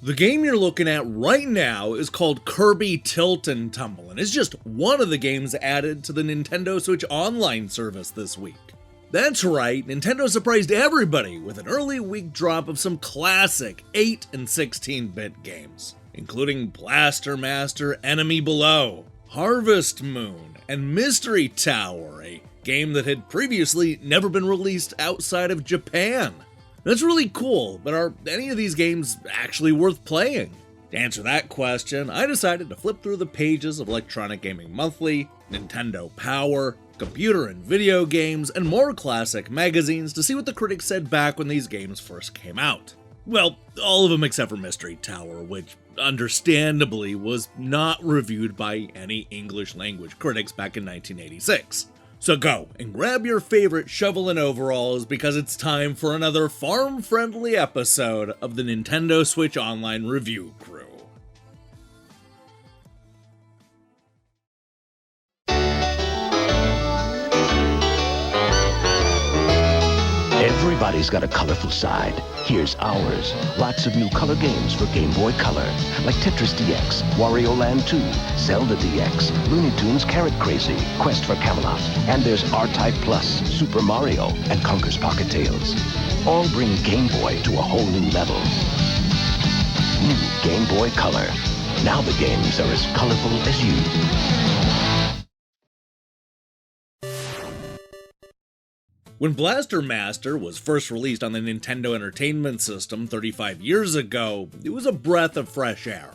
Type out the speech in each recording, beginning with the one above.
The game you're looking at right now is called Kirby Tilt N Tumble, and it's just one of the games added to the Nintendo Switch Online service this week. That's right, Nintendo surprised everybody with an early week drop of some classic 8 and 16-bit games, including Blaster Master Enemy Below, Harvest Moon, and Mystery Tower, a game that had previously never been released outside of Japan. That's really cool, but are any of these games actually worth playing? To answer that question, I decided to flip through the pages of Electronic Gaming Monthly, Nintendo Power, Computer and Video Games, and more classic magazines to see what the critics said back when these games first came out. Well, all of them except for Mystery Tower, which, understandably, was not reviewed by any English language critics back in 1986. So go and grab your favorite shovel and overalls because it's time for another farm-friendly episode of the Nintendo Switch Online Review Crew. Everybody's got a colorful side. Here's ours. Lots of new color games for Game Boy Color, like Tetris DX, Wario Land 2, Zelda DX, Looney Tunes Carrot Crazy, Quest for Camelot, and there's R-Type Plus, Super Mario, and Conker's Pocket Tales. All bring Game Boy to a whole new level. New Game Boy Color. Now the games are as colorful as you. When Blaster Master was first released on the Nintendo Entertainment System 35 years ago, it was a breath of fresh air.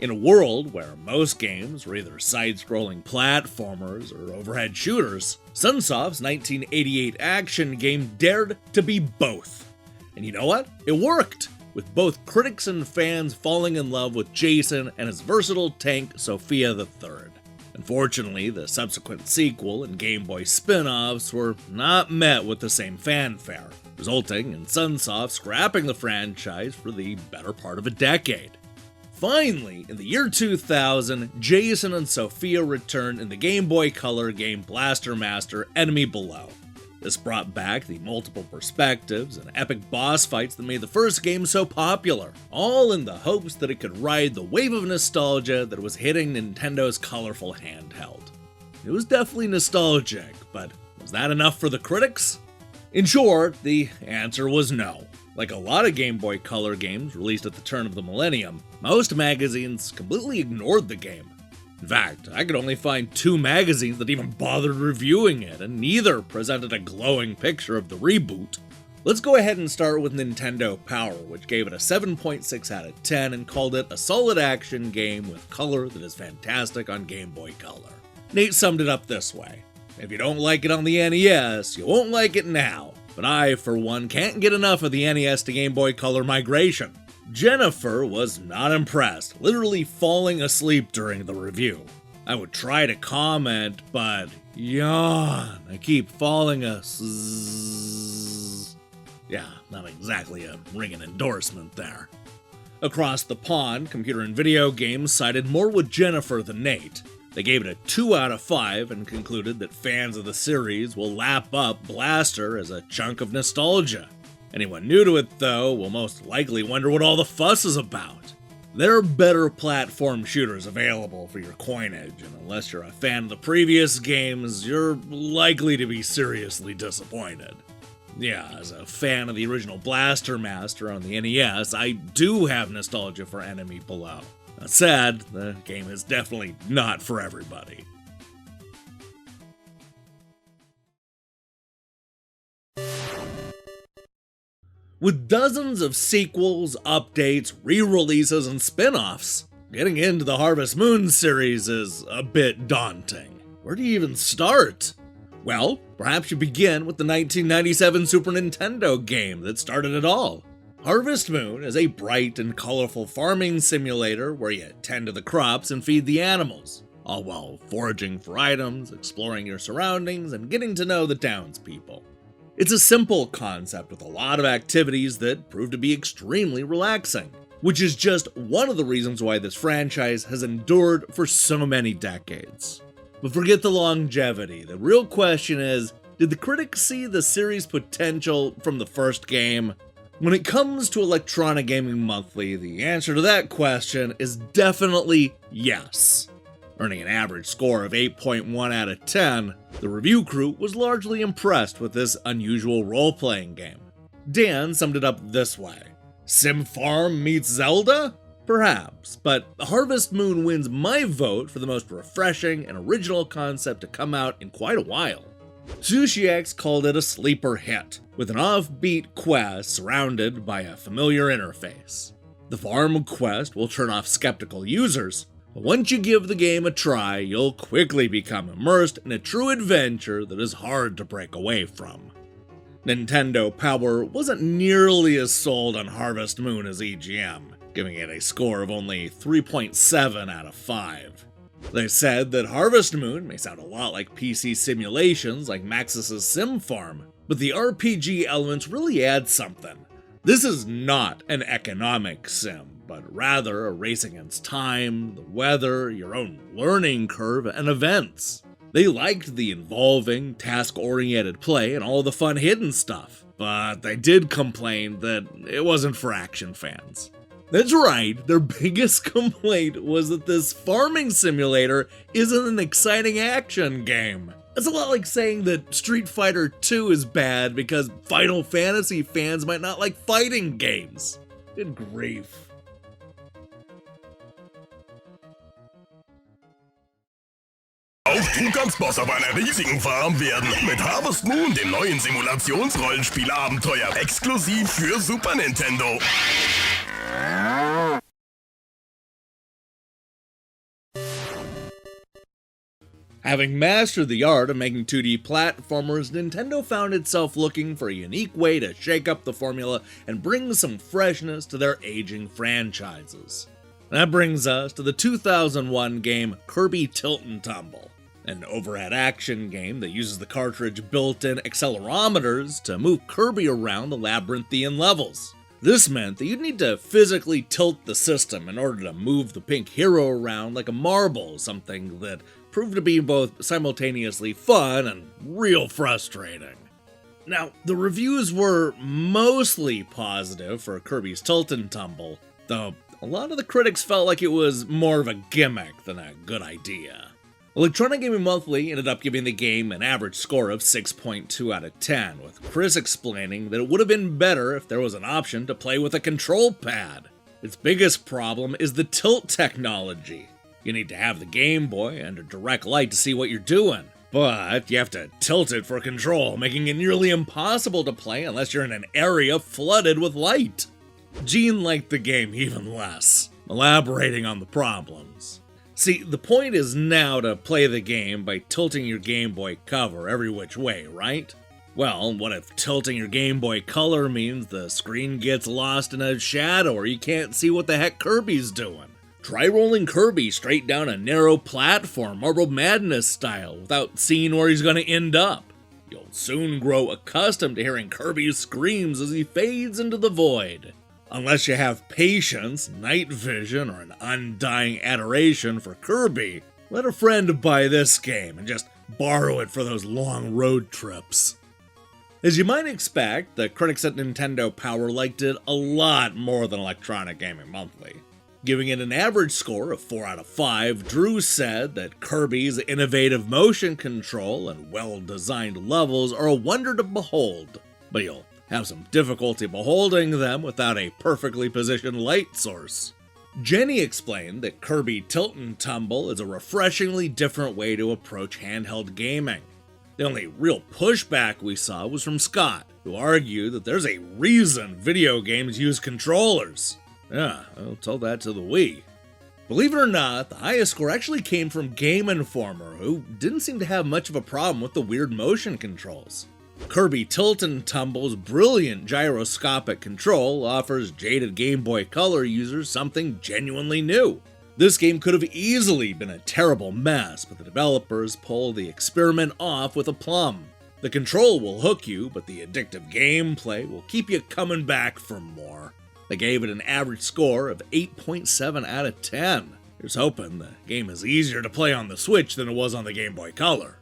In a world where most games were either side-scrolling platformers or overhead shooters, Sunsoft's 1988 action game dared to be both. And you know what? It worked, with both critics and fans falling in love with Jason and his versatile tank Sophia III. Unfortunately, the subsequent sequel and Game Boy spin-offs were not met with the same fanfare, resulting in Sunsoft scrapping the franchise for the better part of a decade. Finally, in the year 2000, Jason and Sophia returned in the Game Boy Color game Blaster Master Enemy Below. This brought back the multiple perspectives and epic boss fights that made the first game so popular, all in the hopes that it could ride the wave of nostalgia that was hitting Nintendo's colorful handheld. It was definitely nostalgic, but was that enough for the critics? In short, the answer was no. Like a lot of Game Boy Color games released at the turn of the millennium, most magazines completely ignored the game. In fact, I could only find 2 magazines that even bothered reviewing it, and neither presented a glowing picture of the reboot. Let's go ahead and start with Nintendo Power, which gave it a 7.6 out of 10 and called it a solid action game with color that is fantastic on Game Boy Color. Nate summed it up this way: if you don't like it on the NES, you won't like it now, but I, for one, can't get enough of the NES to Game Boy Color migration. Jennifer was not impressed, literally falling asleep during the review. I would try to comment, but yawn, I keep falling Yeah, not exactly a ringing endorsement there. Across the pond, Computer and Video Games sided more with Jennifer than Nate. They gave it a 2 out of 5 and concluded that fans of the series will lap up Blaster as a chunk of nostalgia. Anyone new to it, though, will most likely wonder what all the fuss is about. There are better platform shooters available for your coinage, and unless you're a fan of the previous games, you're likely to be seriously disappointed. Yeah, as a fan of the original Blaster Master on the NES, I do have nostalgia for Enemy Below. That said, the game is definitely not for everybody. With dozens of sequels, updates, re-releases, and spin-offs, getting into the Harvest Moon series is a bit daunting. Where do you even start? Well, perhaps you begin with the 1997 Super Nintendo game that started it all. Harvest Moon is a bright and colorful farming simulator where you tend to the crops and feed the animals, all while foraging for items, exploring your surroundings, and getting to know the townspeople. It's a simple concept with a lot of activities that prove to be extremely relaxing, which is just one of the reasons why this franchise has endured for so many decades. But forget the longevity, the real question is, did the critics see the series' potential from the first game? When it comes to Electronic Gaming Monthly, the answer to that question is definitely yes. Earning an average score of 8.1 out of 10, the review crew was largely impressed with this unusual role-playing game. Dan summed it up this way: Sim Farm meets Zelda? Perhaps, but Harvest Moon wins my vote for the most refreshing and original concept to come out in quite a while. SushiX called it a sleeper hit, with an offbeat quest surrounded by a familiar interface. The farm quest will turn off skeptical users, but once you give the game a try, you'll quickly become immersed in a true adventure that is hard to break away from. Nintendo Power wasn't nearly as sold on Harvest Moon as EGM, giving it a score of only 3.7 out of 5. They said that Harvest Moon may sound a lot like PC simulations like Maxis' Sim Farm, but the RPG elements really add something. This is not an economic sim, but rather a race against time, the weather, your own learning curve, and events. They liked the involving, task-oriented play and all the fun hidden stuff, but they did complain that it wasn't for action fans. That's right, their biggest complaint was that this farming simulator isn't an exciting action game. It's a lot like saying that Street Fighter 2 is bad because Final Fantasy fans might not like fighting games. Good grief. Auch du kannst Boss auf einer riesigen Farm werden. Mit Harvest Moon, dem neuen Simulationsrollenspiel-Abenteuer, exklusiv für Super Nintendo. Having mastered the art of making 2D platformers, Nintendo found itself looking for a unique way to shake up the formula and bring some freshness to their aging franchises. That brings us to the 2001 game Kirby Tilt N Tumble, an overhead action game that uses the cartridge built-in accelerometers to move Kirby around the labyrinthian levels. This meant that you'd need to physically tilt the system in order to move the pink hero around like a marble, something that proved to be both simultaneously fun and real frustrating. Now, the reviews were mostly positive for Kirby's Tilt N Tumble, though a lot of the critics felt like it was more of a gimmick than a good idea. Electronic Gaming Monthly ended up giving the game an average score of 6.2 out of 10, with Chris explaining that it would have been better if there was an option to play with a control pad. Its biggest problem is the tilt technology. You need to have the Game Boy under direct light to see what you're doing, but you have to tilt it for control, making it nearly impossible to play unless you're in an area flooded with light. Gene liked the game even less, elaborating on the problems. See, the point is now to play the game by tilting your Game Boy cover every which way, right? Well, what if tilting your Game Boy Color means the screen gets lost in a shadow or you can't see what the heck Kirby's doing? Try rolling Kirby straight down a narrow platform, Marble Madness style, without seeing where he's going to end up. You'll soon grow accustomed to hearing Kirby's screams as he fades into the void. Unless you have patience, night vision, or an undying adoration for Kirby, let a friend buy this game and just borrow it for those long road trips. As you might expect, the critics at Nintendo Power liked it a lot more than Electronic Gaming Monthly. Giving it an average score of 4 out of 5, Drew said that Kirby's innovative motion control and well-designed levels are a wonder to behold, but you'll have some difficulty beholding them without a perfectly positioned light source. Jenny explained that Kirby Tilt N Tumble is a refreshingly different way to approach handheld gaming. The only real pushback we saw was from Scott, who argued that there's a reason video games use controllers. Yeah, I'll tell that to the Wii. Believe it or not, the highest score actually came from Game Informer, who didn't seem to have much of a problem with the weird motion controls. Kirby Tilt N Tumble's brilliant gyroscopic control offers jaded Game Boy Color users something genuinely new. This game could have easily been a terrible mess, but the developers pull the experiment off with aplomb. The control will hook you, but the addictive gameplay will keep you coming back for more. They gave it an average score of 8.7 out of 10. Here's hoping the game is easier to play on the Switch than it was on the Game Boy Color.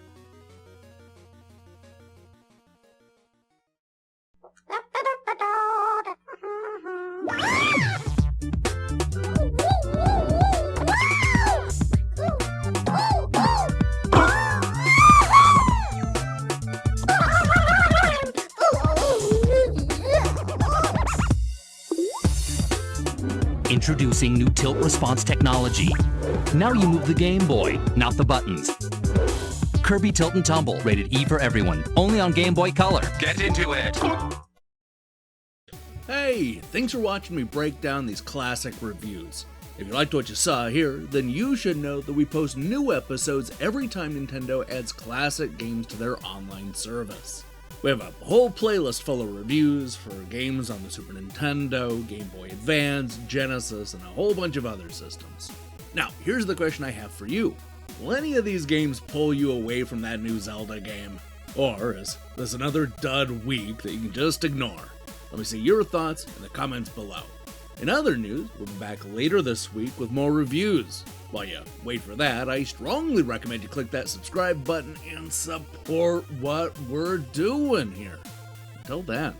Introducing new tilt response technology. Now you move the Game Boy, not the buttons. Kirby Tilt N Tumble, rated E for everyone. Only on Game Boy Color. Get into it! Hey, thanks for watching me break down these classic reviews. If you liked what you saw here, then you should know that we post new episodes every time Nintendo adds classic games to their online service. We have a whole playlist full of reviews for games on the Super Nintendo, Game Boy Advance, Genesis, and a whole bunch of other systems. Now, here's the question I have for you. Will any of these games pull you away from that new Zelda game? Or is this another dud week that you can just ignore? Let me see your thoughts in the comments below. In other news, we'll be back later this week with more reviews. While you wait for that, I strongly recommend you click that subscribe button and support what we're doing here. Until then.